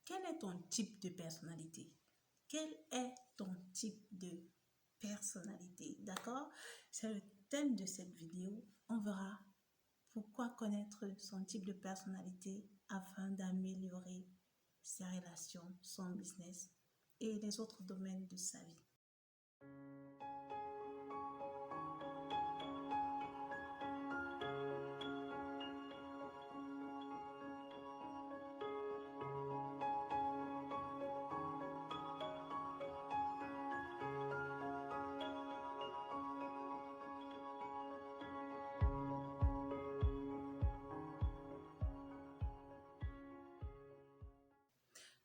quel est ton type de personnalité? Quel est ton type de personnalité? D'accord? C'est le thème de cette vidéo. On verra pourquoi connaître son type de personnalité afin d'améliorer ses relations, son business et les autres domaines de sa vie.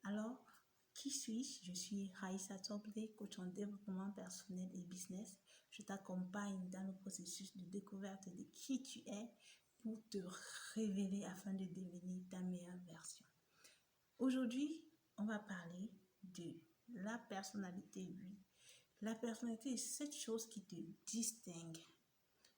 Alors, qui suis-je? Je suis Raïssa Toblé, coach en développement personnel et business. Je t'accompagne dans le processus de découverte de qui tu es pour te révéler afin de devenir ta meilleure version. Aujourd'hui, on va parler de la personnalité, oui. La personnalité est cette chose qui te distingue.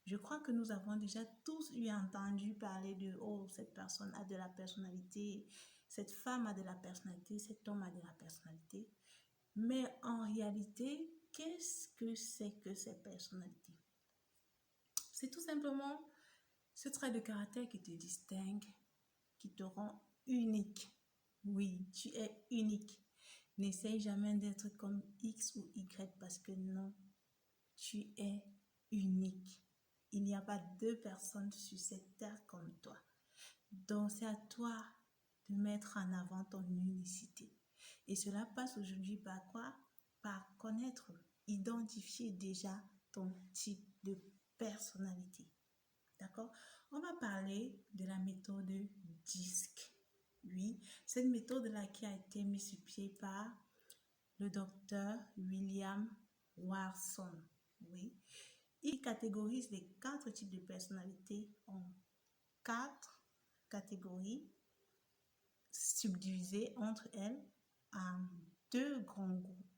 Je crois que nous avons déjà tous entendu parler de « Oh, cette personne a de la personnalité, cette femme a de la personnalité, cet homme a de la personnalité. » Mais en réalité, qu'est-ce que c'est que cette personnalité? C'est tout simplement ce trait de caractère qui te distingue, qui te rend unique. Oui, tu es unique. N'essaye jamais d'être comme X ou Y parce que non, tu es unique. Il n'y a pas deux personnes sur cette terre comme toi. Donc, c'est à toi de mettre en avant ton unicité. Et cela passe aujourd'hui par quoi? Par connaître, identifier déjà ton type de personnalité. D'accord? On va parler de la méthode DISC. Oui, cette méthode-là qui a été mise sur pied par le docteur William Warson. Oui. Il catégorise les 4 types de personnalités en 4 catégories subdivisées entre elles en 2 grands groupes.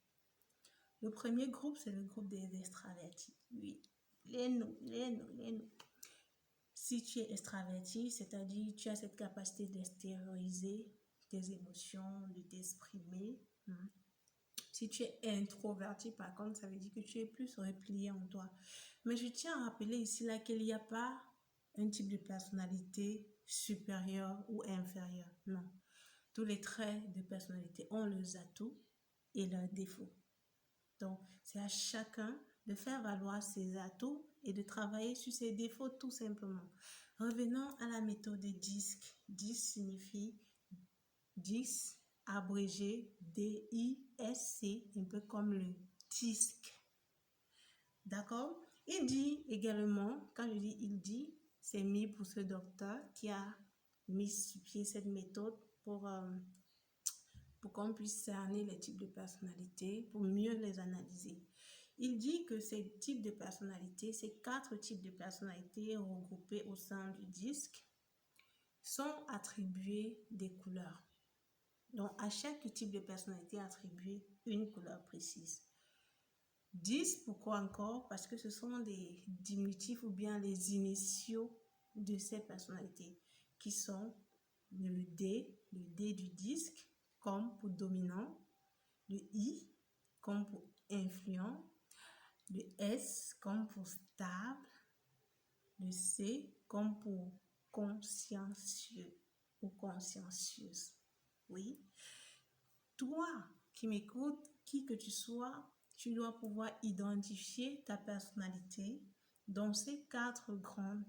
Le premier groupe, c'est le groupe des extravertis. Oui, les nous. Si tu es extraverti, c'est-à-dire tu as cette capacité d'extérioriser tes émotions, de t'exprimer. Si tu es introverti, par contre, ça veut dire que tu es plus replié en toi. Mais je tiens à rappeler ici là qu'il n'y a pas un type de personnalité supérieur ou inférieur. Non. Tous les traits de personnalité ont leurs atouts et leurs défauts. Donc, c'est à chacun de faire valoir ses atouts et de travailler sur ses défauts tout simplement. Revenons à la méthode DISC. DISC signifie 10, abrégé DISC, un peu comme le disque. D'accord? Il dit également, quand je dis il dit, c'est mis pour ce docteur qui a mis sur pied cette méthode pour qu'on puisse cerner les types de personnalités, pour mieux les analyser. Il dit que ces types de personnalités, ces 4 types de personnalités regroupés au sein du disque, sont attribués des couleurs. Donc, à chaque type de personnalité attribuée une couleur précise. 10, pourquoi encore? Parce que ce sont des diminutifs ou bien les initiaux de ces personnalités qui sont le D du disque, comme pour dominant, le I comme pour influent, le S comme pour stable, le C comme pour consciencieux ou consciencieuse. Oui. Toi qui m'écoutes, qui que tu sois, tu dois pouvoir identifier ta personnalité dans ces 4 grandes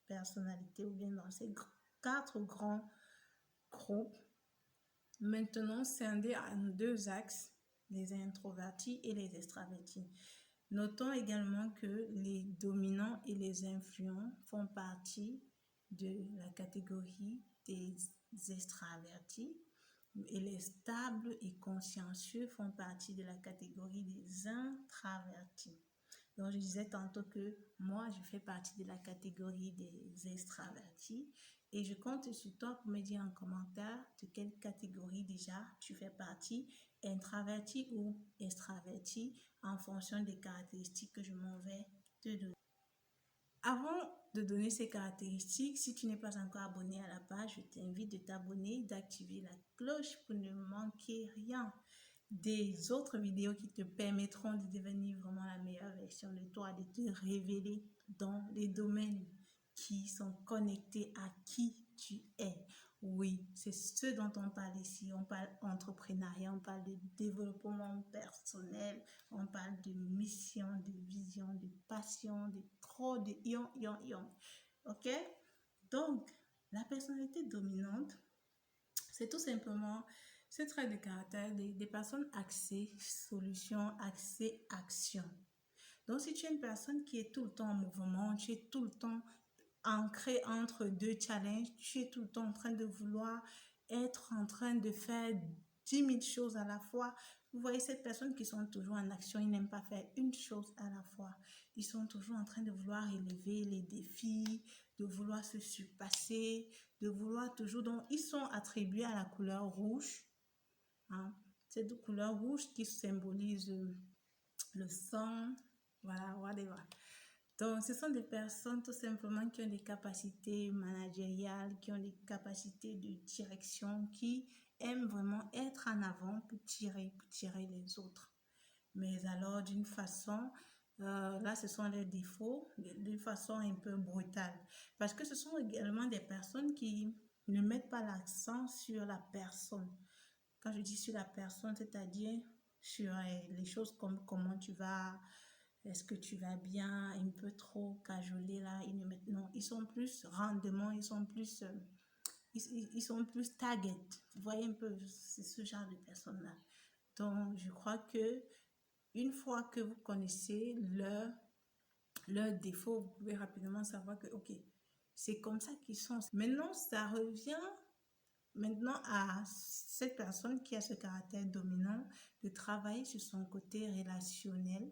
personnalités ou bien dans ces 4 grands groupes. Maintenant, scindés en 2 axes, les introvertis et les extravertis. Notons également que les dominants et les influents font partie de la catégorie des extravertis et les stables et consciencieux font partie de la catégorie des intravertis. Donc, je disais tantôt que moi, je fais partie de la catégorie des extravertis et je compte sur toi pour me dire en commentaire de quelle catégorie déjà tu fais partie, intraverti ou extraverti, en fonction des caractéristiques que je m'en vais te donner. Avant de donner ces caractéristiques, si tu n'es pas encore abonné à la page, je t'invite de t'abonner, d'activer la cloche pour ne manquer rien des autres vidéos qui te permettront de devenir vraiment la meilleure version de toi, de te révéler dans les domaines qui sont connectés à qui tu es. Oui, c'est ce dont on parle ici. On parle entrepreneuriat, on parle de développement personnel, on parle de mission, de vision, de passion, de trop, de yon. Ok? Donc, la personnalité dominante, c'est tout simplement ce trait de caractère des personnes axées solution, axées action. Donc, si tu es une personne qui est tout le temps en mouvement, tu es tout le temps ancré entre deux challenges, tu es tout le temps en train de vouloir être en train de faire 10 000 choses à la fois. Vous voyez ces personnes qui sont toujours en action, ils n'aiment pas faire une chose à la fois. Ils sont toujours en train de vouloir élever les défis, de vouloir se surpasser, de vouloir toujours... Donc, ils sont attribués à la couleur rouge. Hein? Cette couleur rouge qui symbolise le sang, voilà, whatever. Donc, ce sont des personnes tout simplement qui ont des capacités managériales, qui ont des capacités de direction, qui aiment vraiment être en avant pour tirer les autres. Mais alors, d'une façon, là, ce sont les défauts, d'une façon un peu brutale. Parce que ce sont également des personnes qui ne mettent pas l'accent sur la personne. Quand je dis sur la personne, c'est-à-dire sur les choses comme comment tu vas... Est-ce que tu vas bien, un peu trop cajolé là, non, ils sont plus rendement, ils sont plus target. Vous voyez un peu, c'est ce genre de personnes-là. Donc, je crois que une fois que vous connaissez leur défaut, vous pouvez rapidement savoir que, ok, c'est comme ça qu'ils sont. Maintenant, ça revient maintenant à cette personne qui a ce caractère dominant de travailler sur son côté relationnel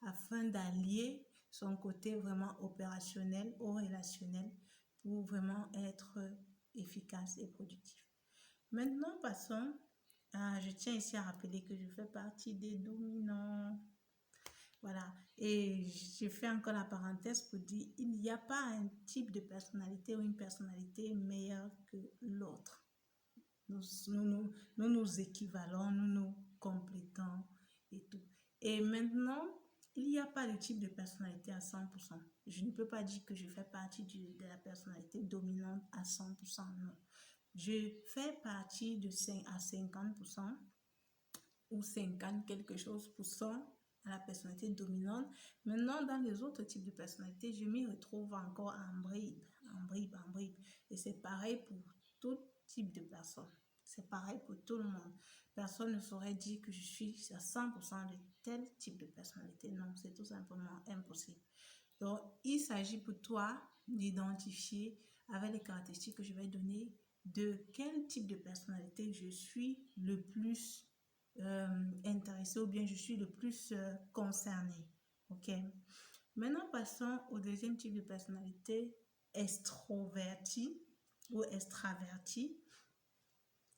afin d'allier son côté vraiment opérationnel au relationnel pour vraiment être efficace et productif. Maintenant, passons à, je tiens ici à rappeler que je fais partie des dominants. Voilà, et je fais encore la parenthèse pour dire il n'y a pas un type de personnalité ou une personnalité meilleure que l'autre. Nous équivalons, nous nous complétons et tout. Et maintenant, il n'y a pas de type de personnalité à 100%. Je ne peux pas dire que je fais partie de la personnalité dominante à 100%, non. Je fais partie de 5 à 50% ou 50 quelque chose pour cent à la personnalité dominante. Maintenant, dans les autres types de personnalités, je m'y retrouve encore en bribes. Et c'est pareil pour tout type de personnes. C'est pareil pour tout le monde. Personne ne saurait dire que je suis à 100% de tel type de personnalité. Non, c'est tout simplement impossible. Donc, il s'agit pour toi d'identifier avec les caractéristiques que je vais donner de quel type de personnalité je suis le plus intéressé ou bien je suis le plus concerné. Ok. Maintenant, passons au deuxième type de personnalité, extroverti ou extraverti,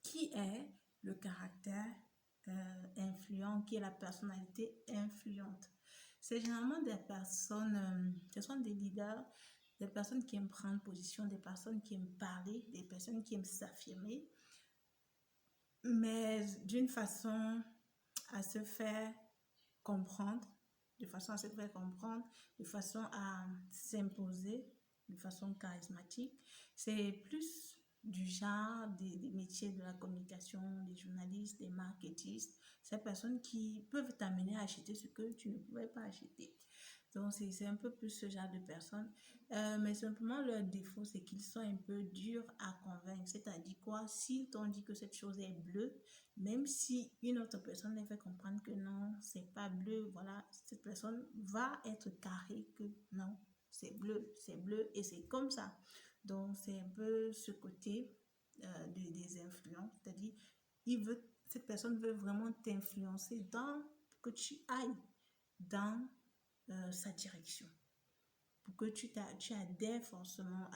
qui est le caractère influent, qui est la personnalité influente. C'est généralement des personnes, ce sont des leaders, des personnes qui aiment prendre position, des personnes qui aiment parler, des personnes qui aiment s'affirmer, mais d'une façon à se faire comprendre, de façon à se faire comprendre, de façon à s'imposer, de façon charismatique. C'est plus du genre des métiers de la communication, des journalistes, des marketistes, ces personnes qui peuvent t'amener à acheter ce que tu ne pouvais pas acheter. Donc, c'est un peu plus ce genre de personnes. Mais simplement, leur défaut, c'est qu'ils sont un peu durs à convaincre. C'est-à-dire quoi? S'ils t'ont dit que cette chose est bleue, même si une autre personne les fait comprendre que non, c'est pas bleu, voilà, cette personne va être carrée que non, c'est bleu et c'est comme ça. Donc, c'est un peu ce côté des influences. C'est-à-dire, cette personne veut vraiment t'influencer dans que tu ailles dans sa direction, pour que tu adhères forcément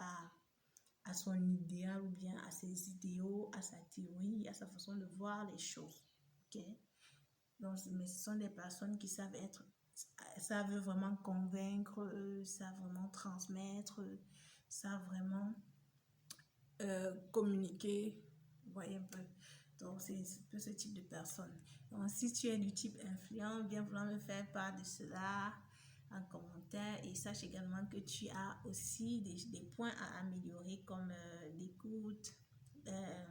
à son idéal ou bien à ses idéaux, à sa théorie, à sa façon de voir les choses. Ok? Donc, mais ce sont des personnes qui savent être ça veut vraiment convaincre, ça vraiment transmettre, ça vraiment communiquer. Vous voyez un peu. Donc, c'est un peu ce type de personne. Donc, si tu es du type influent, viens vouloir me faire part de cela en commentaire. Et sache également que tu as aussi des points à améliorer comme l'écoute, euh,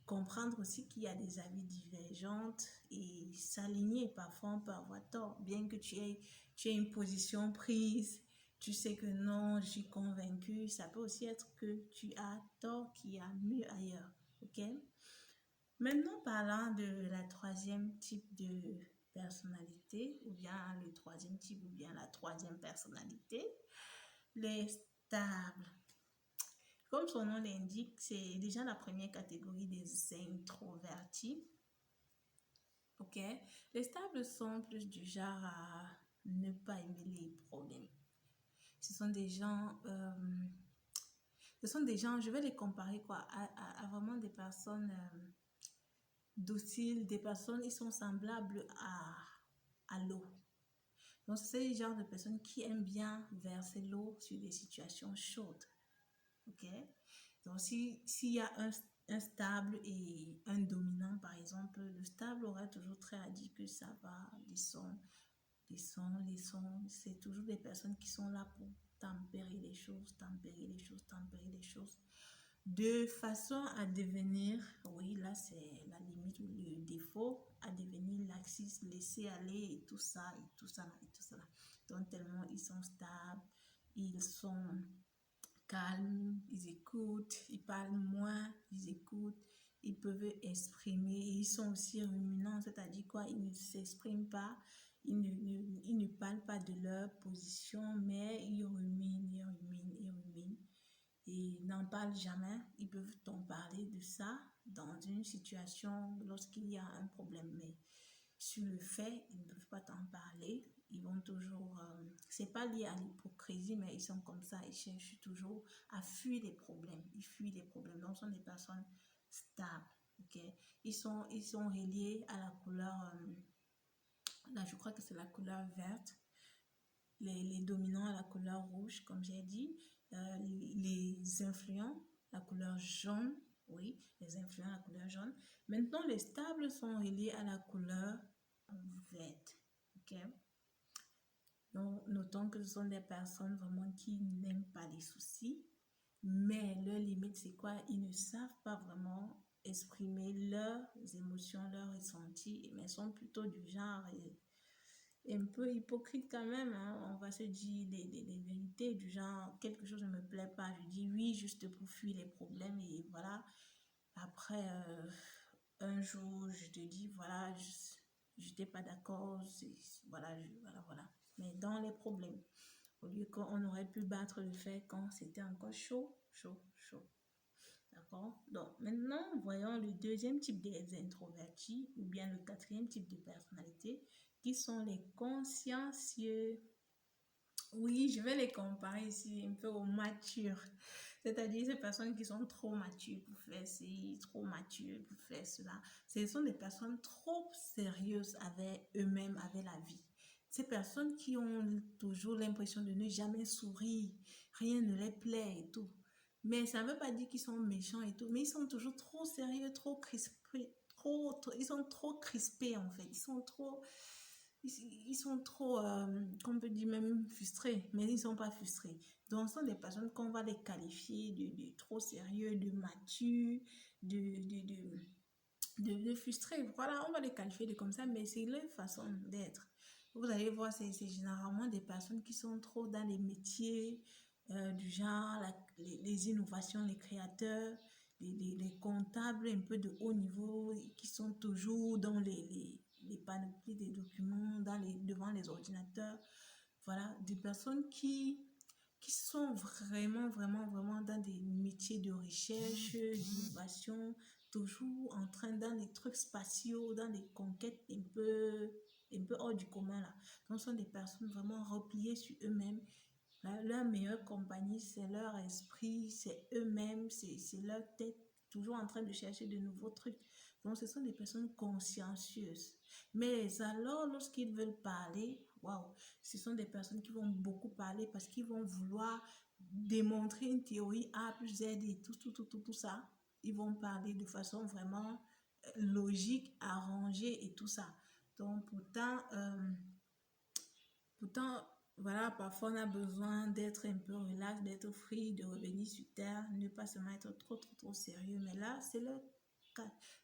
comprendre aussi qu'il y a des avis divergents et s'aligner. Parfois, on peut avoir tort, bien que tu aies une position prise. Tu sais que non, je suis convaincue. Ça peut aussi être que tu as tort, qu'il y a mieux ailleurs. OK? Maintenant, parlant de la troisième type de personnalité, ou bien le troisième type, ou bien la troisième personnalité, les stables. Comme son nom l'indique, c'est déjà la première catégorie des introvertis. Ok? Les stables sont plus du genre à ne pas aimer les problèmes. Ce sont des gens, je vais les comparer quoi, à vraiment des personnes dociles, des personnes, ils sont semblables à l'eau. Donc, c'est le genre de personnes qui aiment bien verser l'eau sur des situations chaudes. Ok? Donc, s'il y a un stable et un dominant, par exemple, le stable aura toujours très à dire que ça va, les sons, c'est toujours des personnes qui sont là pour tempérer les choses, tempérer les choses, tempérer les choses. De façon à devenir, oui, là c'est la limite ou le défaut, à devenir laxiste, laisser aller et tout ça, et tout ça, et tout ça. Donc tellement ils sont stables, ils sont calmes, ils écoutent, ils parlent moins, ils écoutent, ils peuvent exprimer, et ils sont aussi ruminants, c'est-à-dire quoi, ils ne s'expriment pas, ils ne parlent pas de leur position, mais ils ruminent, ils ruminent, ils ruminent, et n'en parlent jamais. Ils peuvent t'en parler de ça dans une situation lorsqu'il y a un problème, mais sur le fait, ils ne peuvent pas t'en parler. Ils vont toujours, c'est pas lié à l'hypocrisie, mais ils sont comme ça, ils cherchent toujours à fuir les problèmes. Ils fuient les problèmes. Donc, ce sont des personnes stables. Ok, ils sont reliés à la couleur, là, je crois que c'est la couleur verte. Les dominants à la couleur rouge, comme j'ai dit. Les influents, la couleur jaune. Oui, les influents, la couleur jaune. Maintenant, les stables sont reliés à la couleur verte. Ok? Donc, notons que ce sont des personnes vraiment qui n'aiment pas les soucis, mais leur limite, c'est quoi? Ils ne savent pas vraiment exprimer leurs émotions, leurs ressentis, mais sont plutôt du genre un peu hypocrite quand même, hein. On va se dire des vérités du genre, quelque chose ne me plaît pas, je dis oui juste pour fuir les problèmes et voilà. Après, un jour, je te dis voilà, je n'étais pas d'accord, voilà, voilà. Mais dans les problèmes, au lieu qu'on aurait pu battre le fer quand c'était encore chaud, chaud, chaud. D'accord? Donc, maintenant, voyons le deuxième type des introvertis ou bien le quatrième type de personnalité qui sont les consciencieux. Oui, je vais les comparer ici un peu aux matures. C'est-à-dire ces personnes qui sont trop matures pour faire ci, trop matures pour faire cela. Ce sont des personnes trop sérieuses avec eux-mêmes, avec la vie. Ces personnes qui ont toujours l'impression de ne jamais sourire, rien ne les plaît et tout. Mais ça ne veut pas dire qu'ils sont méchants et tout, mais ils sont toujours trop sérieux, trop crispés, ils sont trop crispés en fait. Ils sont trop, qu'on peut dire même frustrés, mais ils ne sont pas frustrés. Donc, ce sont des personnes qu'on va les qualifier de trop sérieux, de matures, de frustrés. Voilà, on va les qualifier de comme ça, mais c'est leur façon d'être. Vous allez voir, c'est généralement des personnes qui sont trop dans les métiers du genre, les innovations, les créateurs, les comptables un peu de haut niveau, qui sont toujours dans les panoplies des documents, devant les ordinateurs. Voilà, des personnes qui sont vraiment, vraiment, vraiment dans des métiers de recherche, d'innovation, toujours en train dans les trucs spatiaux, dans des conquêtes un peu hors du commun là. Donc, ce sont des personnes vraiment repliées sur eux-mêmes. Leur meilleure compagnie, c'est leur esprit, c'est eux-mêmes, c'est leur tête, toujours en train de chercher de nouveaux trucs. Donc, ce sont des personnes consciencieuses. Mais alors, lorsqu'ils veulent parler, waouh, ce sont des personnes qui vont beaucoup parler parce qu'ils vont vouloir démontrer une théorie A plus Z et tout ça. Ils vont parler de façon vraiment logique, arrangée et tout ça. Donc, pourtant, voilà, parfois on a besoin d'être un peu relax, d'être free, de revenir sur terre, ne pas seulement être trop sérieux. Mais là,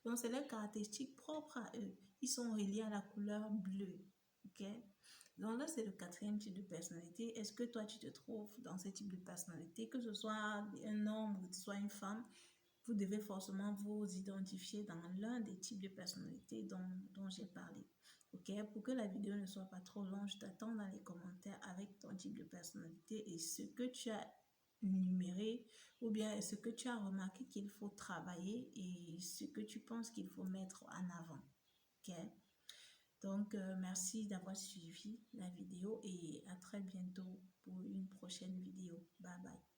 donc c'est leur caractéristique propre à eux. Ils sont reliés à la couleur bleue. Ok? Donc là, c'est le quatrième type de personnalité. Est-ce que toi, tu te trouves dans ce type de personnalité, que ce soit un homme ou que ce soit une femme? Vous devez forcément vous identifier dans l'un des types de personnalités dont j'ai parlé. Ok, pour que la vidéo ne soit pas trop longue, je t'attends dans les commentaires avec ton type de personnalité et ce que tu as numéré ou bien ce que tu as remarqué qu'il faut travailler et ce que tu penses qu'il faut mettre en avant. Ok, donc merci d'avoir suivi la vidéo et à très bientôt pour une prochaine vidéo. Bye bye.